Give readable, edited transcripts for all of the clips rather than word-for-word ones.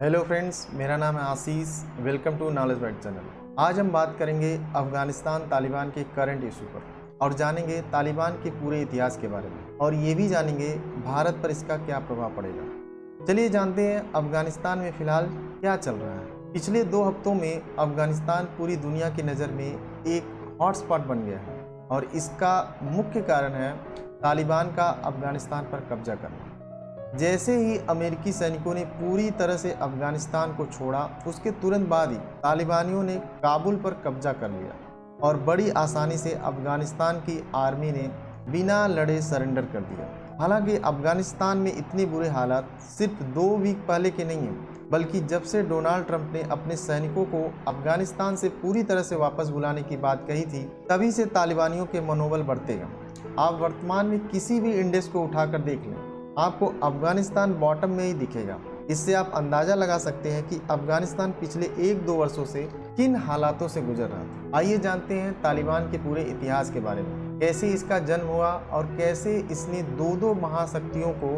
Hello friends, मेरा नाम है Ashish. Welcome to knowledge byte channel. आज हम बात करेंगे अफगानिस्तान तालिबान के करंट इशू पर और जानेंगे तालिबान के पूरे इतिहास के बारे में, और ये भी जानेंगे भारत पर इसका क्या प्रभाव पड़ेगा। चलिए जानते हैं अफगानिस्तान में फ़िलहाल क्या चल रहा है। पिछले 2 हफ्तों में अफगानिस्तान पूरी दुनिया की नज़र में एक हॉटस्पॉट बन गया है और इसका मुख्य कारण है तालिबान का अफगानिस्तान पर कब्जा करना। जैसे ही अमेरिकी सैनिकों ने पूरी तरह से अफगानिस्तान को छोड़ा, उसके तुरंत बाद ही तालिबानियों ने काबुल पर कब्जा कर लिया और बड़ी आसानी से अफगानिस्तान की आर्मी ने बिना लड़े सरेंडर कर दिया। हालांकि अफगानिस्तान में इतने बुरे हालात सिर्फ 2 वीक पहले के नहीं हैं, बल्कि जब से डोनाल्ड ट्रंप ने अपने सैनिकों को अफगानिस्तान से पूरी तरह से वापस बुलाने की बात कही थी, तभी से तालिबानियों के मनोबल बढ़ते गए। आप वर्तमान में किसी भी इंडेक्स को उठाकर देख लें, आपको अफगानिस्तान बॉटम में ही दिखेगा। इससे आप अंदाज़ा लगा सकते हैं कि अफगानिस्तान पिछले 1-2 वर्षों से किन हालातों से गुजर रहा था। आइए जानते हैं तालिबान के पूरे इतिहास के बारे में, कैसे इसका जन्म हुआ और कैसे इसने 2 महाशक्तियों को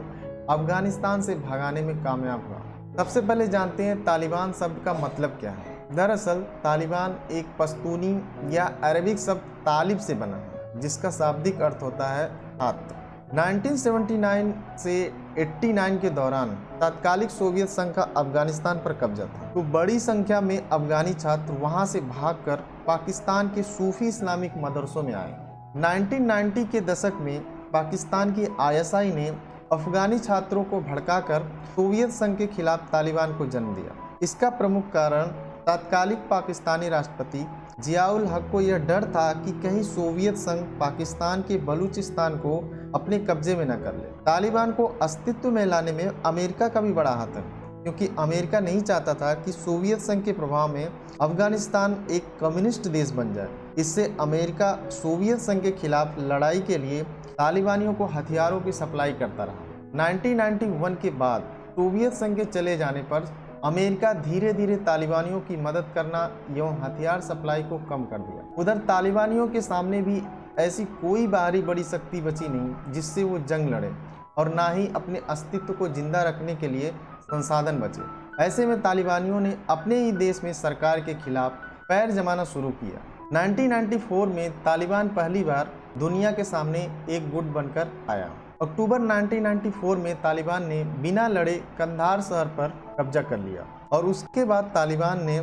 अफगानिस्तान से भगाने में कामयाब हुआ। सबसे पहले जानते हैं तालिबान शब्द का मतलब क्या है। दरअसल तालिबान एक पश्तूनी या अरबिक शब्द तालिब से बना है, जिसका शाब्दिक अर्थ होता है छात्र। 1979 से 89 के दौरान तत्कालिक सोवियत संघ का अफगानिस्तान पर कब्जा था, तो बड़ी संख्या में अफगानी छात्र वहां से भागकर पाकिस्तान के सूफी इस्लामिक मदरसों में आए। 1990 के दशक में पाकिस्तान की आईएसआई ने अफगानी छात्रों को भड़काकर सोवियत संघ के खिलाफ तालिबान को जन्म दिया। इसका प्रमुख कारण तत्कालिक पाकिस्तानी राष्ट्रपति जियाउल हक को यह डर था कि कहीं सोवियत संघ पाकिस्तान के बलूचिस्तान को अपने कब्जे में न कर ले। तालिबान को अस्तित्व में लाने में अमेरिका का भी बड़ा हाथ है, क्योंकि अमेरिका नहीं चाहता था कि सोवियत संघ के प्रभाव में अफगानिस्तान एक कम्युनिस्ट देश बन जाए। इससे अमेरिका सोवियत संघ के खिलाफ लड़ाई के लिए तालिबानियों को हथियारों की सप्लाई करता रहा। 1991 के बाद सोवियत संघ के चले जाने पर अमेरिका धीरे धीरे तालिबानियों की मदद करना एवं हथियार सप्लाई को कम कर दिया। उधर तालिबानियों के सामने भी ऐसी कोई बाहरी बड़ी शक्ति बची नहीं जिससे वो जंग लड़े, और ना ही अपने अस्तित्व को जिंदा रखने के लिए संसाधन बचे। ऐसे में तालिबानियों ने अपने ही देश में सरकार के खिलाफ पैर जमाना शुरू किया। 1994 में तालिबान पहली बार दुनिया के सामने एक गुट बनकर आया। अक्टूबर 1994 में तालिबान ने बिना लड़े कंधार शहर पर कब्जा कर लिया और उसके बाद तालिबान ने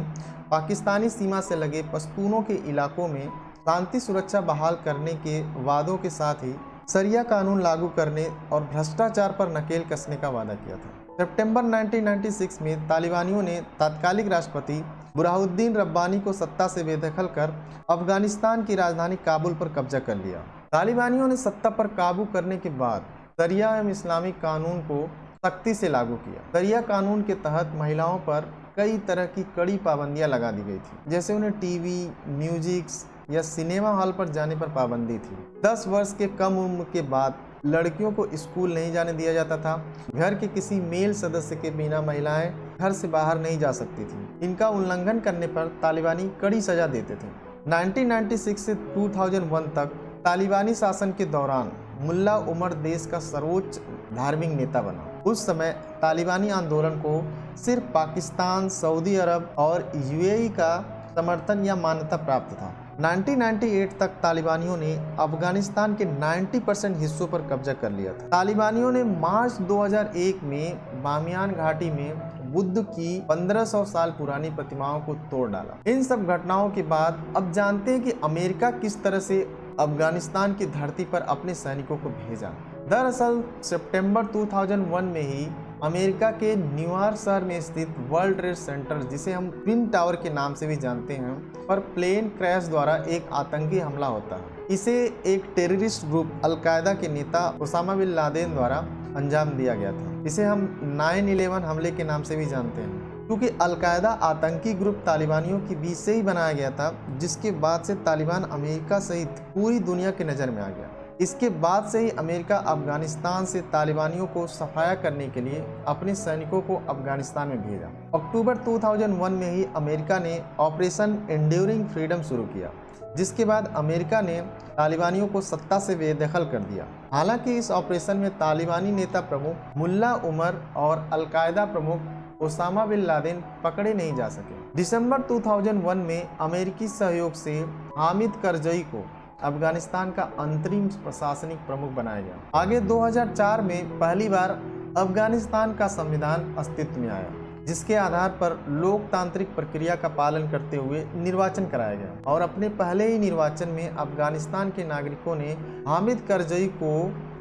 पाकिस्तानी सीमा से लगे पश्तूनों के इलाकों में शांति सुरक्षा बहाल करने के वादों के साथ ही शरिया कानून लागू करने और भ्रष्टाचार पर नकेल कसने का वादा किया था। सितंबर 1996 में तालिबानियों ने तत्कालिक राष्ट्रपति बुरहानुद्दीन रब्बानी को सत्ता से बेदखल कर अफगानिस्तान की राजधानी काबुल पर कब्जा कर लिया। तालिबानियों ने सत्ता पर काबू करने के बाद शरिया एवं इस्लामिक कानून को सख्ती से लागू किया। शरिया कानून के तहत महिलाओं पर कई तरह की कड़ी पाबंदियां लगा दी गई थी, जैसे उन्हें टीवी, म्यूजिक्स या सिनेमा हॉल पर जाने पर पाबंदी थी। 10 वर्ष के कम उम्र के बाद लड़कियों को स्कूल नहीं जाने दिया जाता था। घर के किसी मेल सदस्य के बिना महिलाएं घर से बाहर नहीं जा सकती थीं। इनका उल्लंघन करने पर तालिबानी कड़ी सजा देते थे। 1996 से 2001 तक तालिबानी शासन के दौरान मुल्ला उमर देश का सर्वोच्च धार्मिक नेता बना। उस समय तालिबानी आंदोलन को सिर्फ पाकिस्तान, सऊदी अरब और यूएई का समर्थन या मान्यता प्राप्त था। 1998 तक तालिबानियों ने अफगानिस्तान के 90% हिस्सों पर कब्जा कर लिया था। तालिबानियों ने मार्च 2001 में बामियान घाटी में बुद्ध की 1500 साल पुरानी प्रतिमाओं को तोड़ डाला। इन सब घटनाओं के बाद अब जानते हैं कि अमेरिका किस तरह से अफगानिस्तान की धरती पर अपने सैनिकों को भेजा। दरअसल सितंबर 2001 में ही अमेरिका के न्यूयॉर्क शहर में स्थित वर्ल्ड ट्रेड सेंटर, जिसे हम ट्विन टावर के नाम से भी जानते हैं, पर प्लेन क्रैश द्वारा एक आतंकी हमला होता है। इसे एक टेररिस्ट ग्रुप अल-कायदा के नेता ओसामा बिन लादेन द्वारा अंजाम दिया गया था। इसे हम 9/11 हमले के नाम से भी जानते हैं, क्योंकि अल-कायदा आतंकी ग्रुप तालिबानियों के बीच से ही बनाया गया था, जिसके बाद से तालिबान अमेरिका सहित पूरी दुनिया की नज़र में आ गया। इसके बाद से ही अमेरिका अफगानिस्तान से तालिबानियों को सफाया करने के लिए अपने सैनिकों को अफगानिस्तान में भेजा। अक्टूबर 2001 में ही अमेरिका ने ऑपरेशन एंड्यूरिंग फ्रीडम शुरू किया, जिसके बाद अमेरिका ने तालिबानियों को सत्ता से बेदखल कर दिया। हालांकि इस ऑपरेशन में तालिबानी नेता प्रमुख मुल्ला उमर और अल-कायदा प्रमुख ओसामा बिन लादेन पकड़े नहीं जा सके। दिसंबर 2001 में अमेरिकी सहयोग से हामिद करजई को अफगानिस्तान का अंतरिम प्रशासनिक प्रमुख बनाया गया। आगे 2004 में पहली बार अफगानिस्तान का संविधान अस्तित्व में आया, जिसके आधार पर लोकतांत्रिक प्रक्रिया का पालन करते हुए निर्वाचन कराया गया और अपने पहले ही निर्वाचन में अफगानिस्तान के नागरिकों ने हामिद करजई को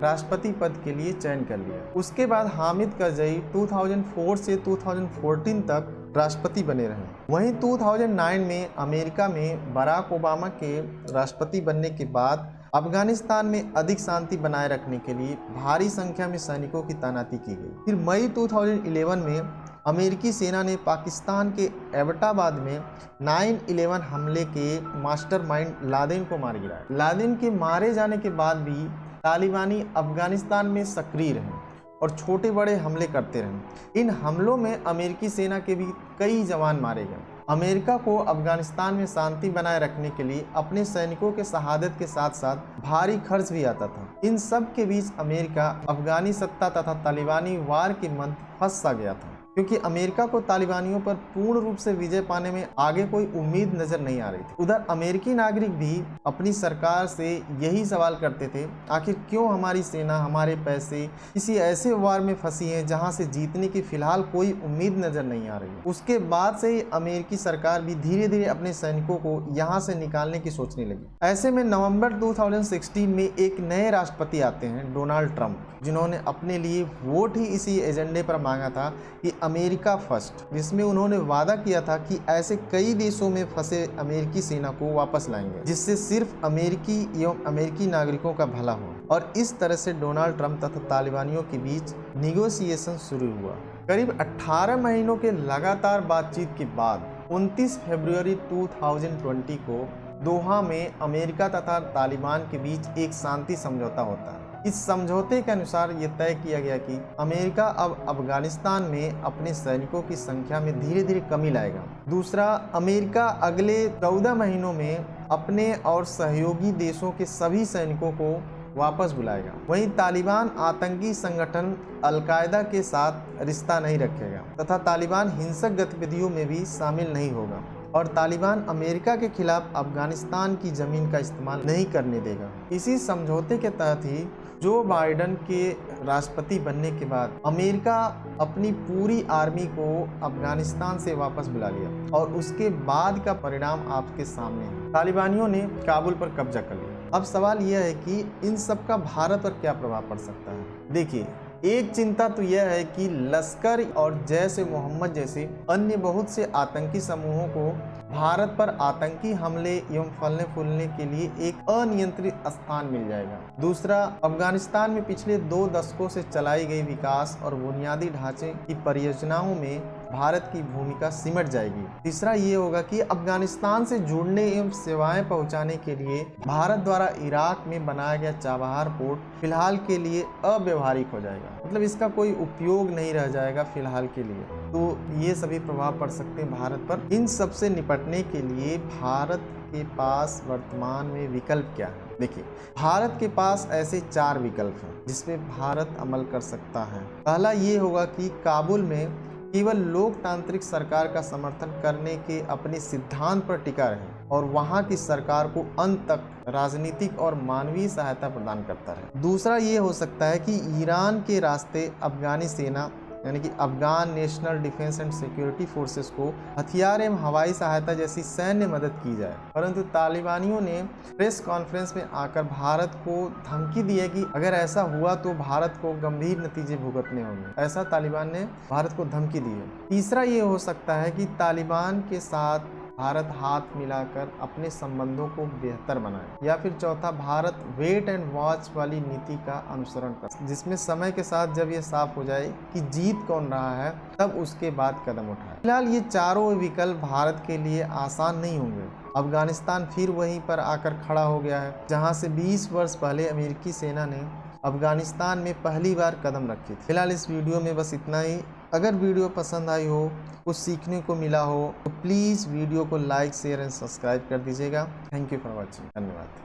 राष्ट्रपति पद के लिए चयन कर लिया। उसके बाद हामिद करजई 2004 से 2014 तक राष्ट्रपति बने रहे। वहीं 2009 में अमेरिका में बराक ओबामा के राष्ट्रपति बनने के बाद अफगानिस्तान में अधिक शांति बनाए रखने के लिए भारी संख्या में सैनिकों की तैनाती की गई। फिर मई 2011 में अमेरिकी सेना ने पाकिस्तान के एबटाबाद में 9/11 हमले के मास्टरमाइंड लादेन को मार गिराया। लादेन के मारे जाने के बाद भी तालिबानी अफगानिस्तान में सक्रिय रहे और छोटे बड़े हमले करते रहे। इन हमलों में अमेरिकी सेना के भी कई जवान मारे गए। अमेरिका को अफगानिस्तान में शांति बनाए रखने के लिए अपने सैनिकों के शहादत के साथ साथ भारी खर्च भी आता था। इन सब के बीच अमेरिका अफगानी सत्ता तथा तालिबानी वार के मध्य फंस सा गया था, क्योंकि अमेरिका को तालिबानियों पर पूर्ण रूप से विजय पाने में आगे कोई उम्मीद नजर नहीं आ रही थी। उधर अमेरिकी नागरिक भी अपनी सरकार से यही सवाल करते थे, आखिर क्यों हमारी सेना, हमारे पैसे किसी ऐसे वार में फंसी है जहां से जीतने की फिलहाल कोई उम्मीद नजर नहीं आ रही है। उसके बाद से ही अमेरिकी सरकार भी धीरे धीरे अपने सैनिकों को यहाँ से निकालने की सोचने लगी। ऐसे में नवम्बर 2016 में एक नए राष्ट्रपति आते हैं, डोनाल्ड ट्रंप, जिन्होंने अपने लिए वोट ही इसी एजेंडे पर मांगा था कि अमेरिका फर्स्ट, जिसमें उन्होंने वादा किया था कि ऐसे कई देशों में फंसे अमेरिकी सेना को वापस लाएंगे, जिससे सिर्फ अमेरिकी एवं अमेरिकी नागरिकों का भला हो। और इस तरह से डोनाल्ड ट्रंप तथा तालिबानियों के बीच निगोशिएशन शुरू हुआ। करीब 18 महीनों के लगातार बातचीत के बाद 29 फरवरी 2020 को दोहा में अमेरिका तथा तालिबान के बीच एक शांति समझौता होता है। इस समझौते के अनुसार ये तय किया गया कि अमेरिका अब अफगानिस्तान में अपने सैनिकों की संख्या में धीरे धीरे कमी लाएगा। दूसरा, अमेरिका अगले 14 महीनों में अपने और सहयोगी देशों के सभी सैनिकों को वापस बुलाएगा। वहीं तालिबान आतंकी संगठन अल-कायदा के साथ रिश्ता नहीं रखेगा तथा तालिबान हिंसक गतिविधियों में भी शामिल नहीं होगा और तालिबान अमेरिका के खिलाफ अफगानिस्तान की जमीन का इस्तेमाल नहीं करने देगा। इसी समझौते के तहत ही जो बाइडेन के राष्ट्रपति बनने के बाद अमेरिका अपनी पूरी आर्मी को अफगानिस्तान से वापस बुला लिया और उसके बाद का परिणाम आपके सामने है। तालिबानियों ने काबुल पर कब्जा कर लिया। अब सवाल यह है कि इन सब का भारत पर क्या प्रभाव पड़ सकता है। देखिए, एक चिंता तो यह है कि लश्कर और जैश-ए-मोहम्मद जैसे अन्य बहुत से आतंकी समूहों को भारत पर आतंकी हमले एवं फलने फूलने के लिए एक अनियंत्रित स्थान मिल जाएगा। दूसरा, अफगानिस्तान में पिछले 2 दशकों से चलाई गई विकास और बुनियादी ढांचे की परियोजनाओं में भारत की भूमिका सिमट जाएगी। तीसरा ये होगा कि अफगानिस्तान से जुड़ने एवं सेवाएं पहुंचाने के लिए भारत द्वारा इराक में बनाया गया चाबहार पोर्ट फिलहाल के लिए अव्यवहारिक हो जाएगा, मतलब इसका कोई उपयोग नहीं रह जाएगा फिलहाल के लिए। तो ये सभी प्रभाव पड़ सकते हैं भारत पर। इन सब से निपटने के लिए भारत के पास वर्तमान में विकल्प क्या है? देखिए, भारत के पास ऐसे 4 विकल्प हैं जिसमें भारत अमल कर सकता है। पहला ये होगा कि काबुल में केवल लोकतांत्रिक सरकार का समर्थन करने के अपने सिद्धांत पर टिका रहे और वहां की सरकार को अंत तक राजनीतिक और मानवीय सहायता प्रदान करता रहे। दूसरा ये हो सकता है कि ईरान के रास्ते अफगानी सेना यानी कि Afghan national defence and security forces को हथियार एवं हवाई सहायता जैसी सैन्य मदद की जाए। परंतु तालिबानियों ने प्रेस कॉन्फ्रेंस में आकर भारत को धमकी दी है कि अगर ऐसा हुआ तो भारत को गंभीर नतीजे भुगतने होंगे। ऐसा तालिबान ने भारत को धमकी दी है। तीसरा ये हो सकता है कि तालिबान के साथ भारत हाथ मिलाकर अपने संबंधों को बेहतर बनाए, या फिर चौथा, भारत वेट एंड वॉच वाली नीति का अनुसरण कर, जिसमें समय के साथ जब ये साफ हो जाए कि जीत कौन रहा है तब उसके बाद कदम उठाए। फिलहाल ये चारों विकल्प भारत के लिए आसान नहीं होंगे। अफगानिस्तान फिर वहीं पर आकर खड़ा हो गया है जहां से 20 वर्ष पहले अमेरिकी सेना ने अफगानिस्तान में पहली बार कदम रखी थी। फिलहाल इस वीडियो में बस इतना ही। अगर वीडियो पसंद आई हो, कुछ सीखने को मिला हो तो प्लीज़ वीडियो को लाइक, शेयर एंड सब्सक्राइब कर दीजिएगा। Thank you for watching. धन्यवाद।